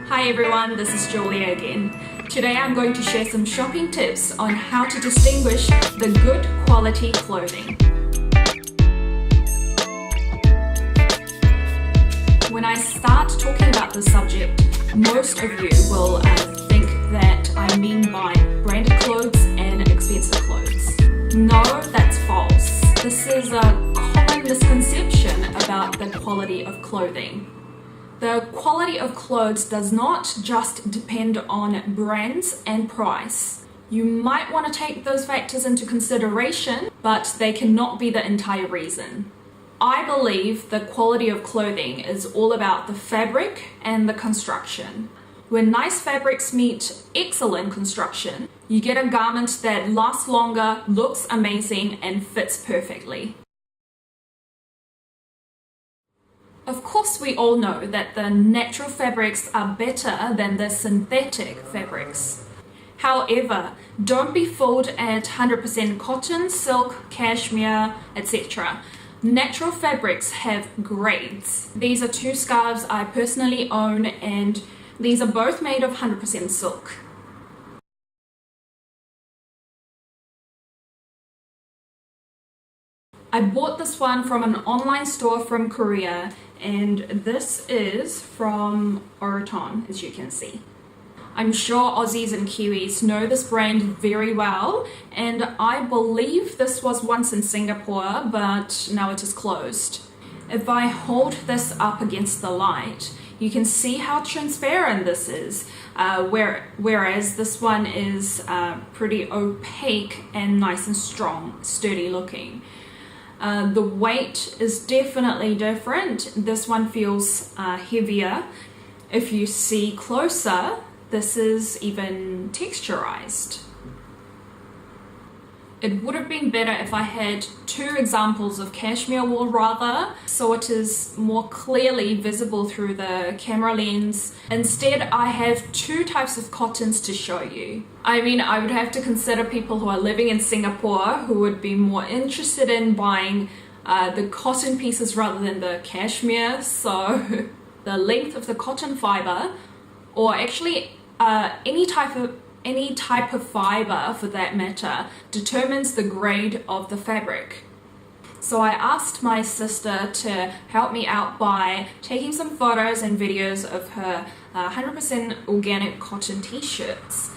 Hi everyone, this is Julia again. Today I'm going to share some shopping tips on how to distinguish the good quality clothing. When I start talking about the subject, most of you will think that I mean by branded clothes and expensive clothes. No, that's false. This is a common misconception about the quality of clothing. The quality of clothes does not just depend on brands and price. You might want to take those factors into consideration, but they cannot be the entire reason. I believe the quality of clothing is all about the fabric and the construction. When nice fabrics meet excellent construction, you get a garment that lasts longer, looks amazing, and fits perfectly. Of course, we all know that the natural fabrics are better than the synthetic fabrics. However, don't be fooled at 100% cotton, silk, cashmere, etc. Natural fabrics have grades. These are two scarves I personally own, and these are both made of 100% silk. I bought this one from an online store from Korea, and this is from Oroton, as you can see. I'm sure Aussies and Kiwis know this brand very well, and I believe this was once in Singapore, but now it is closed. If I hold this up against the light, you can see how transparent this is, whereas this one is pretty opaque and nice and strong, sturdy looking. The weight is definitely different. This one feels heavier. If you see closer, this is even texturized. It would have been better if I had two examples of cashmere wool rather, so it is more clearly visible through the camera lens. Instead, I have two types of cottons to show you. I mean, I would have to consider people who are living in Singapore who would be more interested in buying the cotton pieces rather than the cashmere. So the length of the cotton fiber, or actually any type of fiber for that matter, determines the grade of the fabric. So I asked my sister to help me out by taking some photos and videos of her 100% organic cotton t-shirts.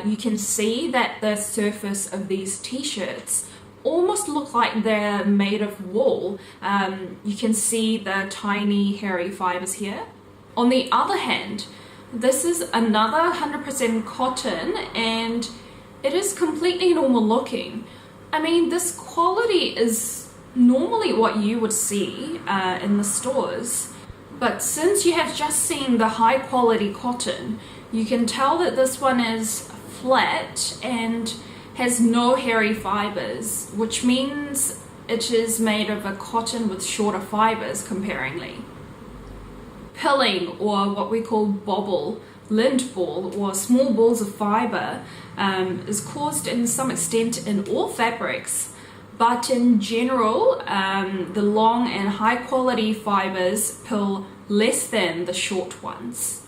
You can see that the surface of these t-shirts almost look like they're made of wool. You can see the tiny hairy fibers here. On the other hand, this is another 100% cotton, and it is completely normal looking. I mean, this quality is normally what you would see in the stores, but since you have just seen the high quality cotton, you can tell that this one is flat and has no hairy fibers, which means it is made of a cotton with shorter fibers comparingly. Pilling, or what we call bobble, lint ball, or small balls of fiber, is caused in some extent in all fabrics, but in general, the long and high quality fibers pill less than the short ones.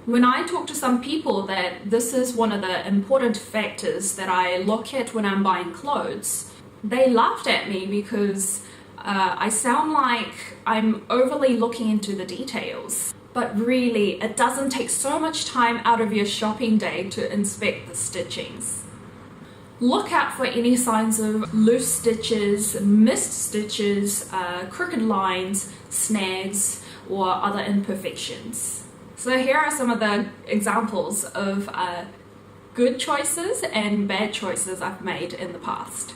When I talk to some people that this is one of the important factors that I look at when I'm buying clothes, they laughed at me because I sound like I'm overly looking into the details. But really, it doesn't take so much time out of your shopping day to inspect the stitchings. Look out for any signs of loose stitches, missed stitches, crooked lines, snags, or other imperfections. So here are some of the examples of good choices and bad choices I've made in the past.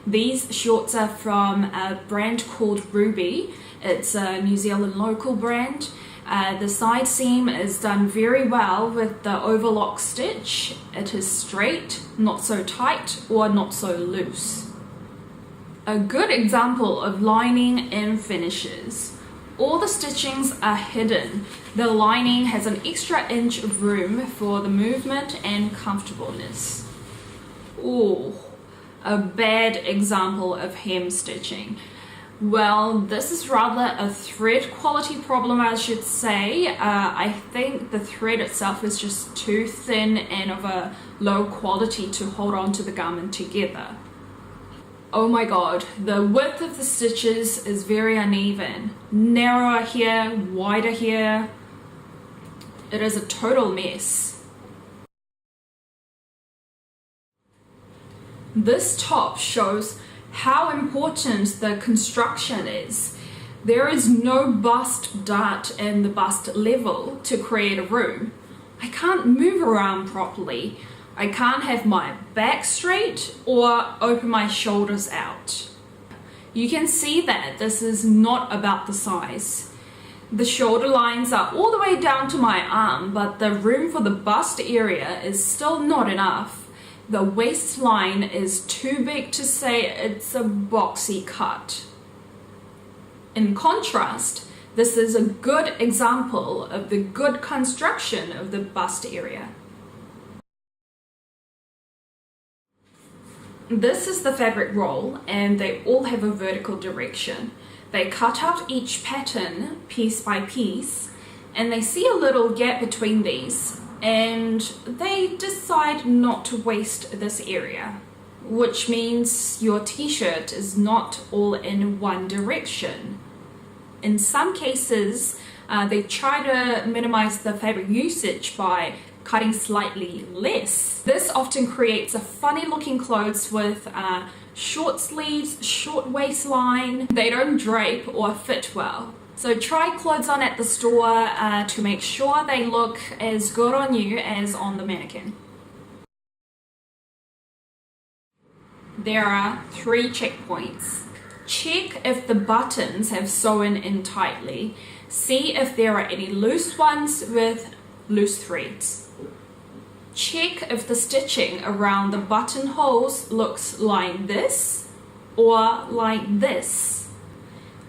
These shorts are from a brand called Ruby. It's a New Zealand local brand. The side seam is done very well with the overlock stitch. It is straight, not so tight, or not so loose. A good example of lining and finishes. All the stitchings are hidden. The lining has an extra inch of room for the movement and comfortableness. Ooh. A bad example of hem stitching. Well, this is rather a thread quality problem, I should say. I think the thread itself is just too thin and of a low quality to hold on to the garment together. Oh my god, the width of the stitches is very uneven. Narrower here, wider here. It is a total mess. This top shows how important the construction is. There is no bust dart in the bust level to create a room. I can't move around properly. I can't have my back straight or open my shoulders out. You can see that this is not about the size. The shoulder lines are all the way down to my arm, but the room for the bust area is still not enough. The waistline is too big to say it's a boxy cut. In contrast, this is a good example of the good construction of the bust area. This is the fabric roll, and they all have a vertical direction. They cut out each pattern piece by piece, and they see a little gap between these, and they decide not to waste this area, which means your t-shirt is not all in one direction. In some cases, they try to minimize the fabric usage by cutting slightly less. This often creates a funny looking clothes with short sleeves, short waistline. They don't drape or fit well. So try clothes on at the store to make sure they look as good on you as on the mannequin. There are 3 checkpoints. Check if the buttons have sewn in tightly. See if there are any loose ones with loose threads. Check if the stitching around the buttonholes looks like this or like this.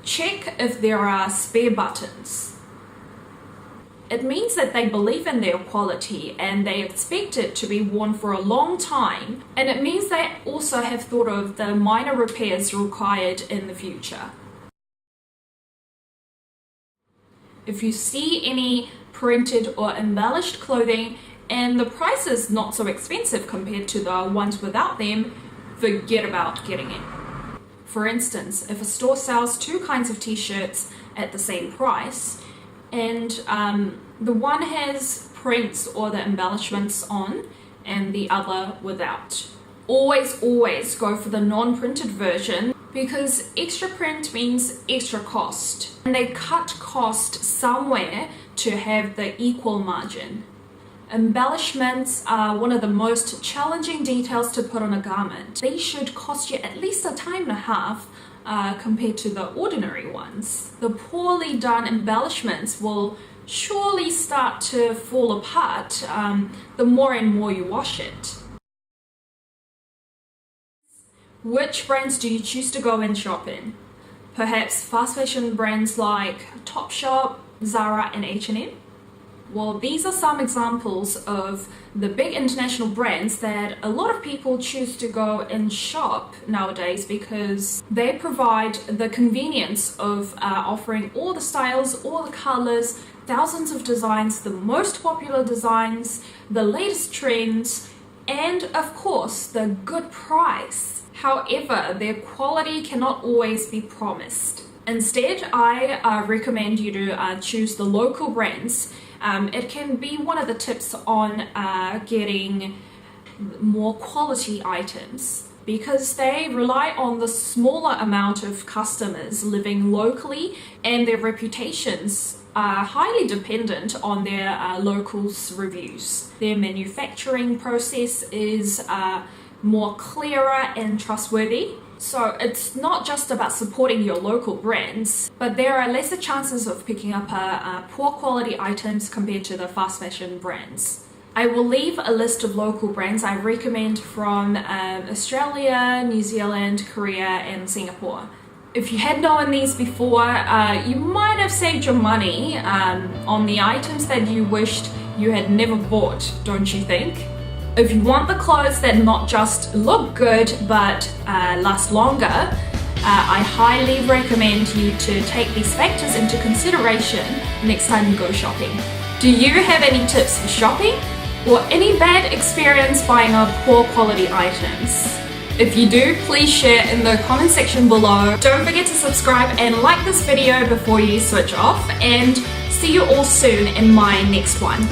Check if there are spare buttons. It means that they believe in their quality and they expect it to be worn for a long time, and it means they also have thought of the minor repairs required in the future. If you see any printed or embellished clothing and the price is not so expensive compared to the ones without them, forget about getting it. For instance, if a store sells 2 kinds of t-shirts at the same price, and the one has prints or the embellishments on and the other without, always go for the non-printed version, because extra print means extra cost, and they cut cost somewhere to have the equal margin. Embellishments are one of the most challenging details to put on a garment. They should cost you at least a time and a half compared to the ordinary ones. The poorly done embellishments will surely start to fall apart the more and more you wash it. Which brands do you choose to go and shop in? Perhaps fast fashion brands like Topshop, Zara and H&M? Well, these are some examples of the big international brands that a lot of people choose to go and shop nowadays because they provide the convenience of offering all the styles, all the colors, thousands of designs, the most popular designs, the latest trends, and of course, the good price. However, their quality cannot always be promised. Instead, I recommend you to choose the local brands. It can be one of the tips on getting more quality items because they rely on the smaller amount of customers living locally, and their reputations are highly dependent on their locals' reviews. Their manufacturing process is more clearer and trustworthy. So it's not just about supporting your local brands, but there are lesser chances of picking up poor quality items compared to the fast fashion brands. I will leave a list of local brands I recommend from Australia, New Zealand, Korea and Singapore. If you had known these before, you might have saved your money on the items that you wished you had never bought, don't you think? If you want the clothes that not just look good but last longer, I highly recommend you to take these factors into consideration next time you go shopping. Do you have any tips for shopping? Or any bad experience buying up poor quality items? If you do, please share in the comment section below. Don't forget to subscribe and like this video before you switch off, and see you all soon in my next one.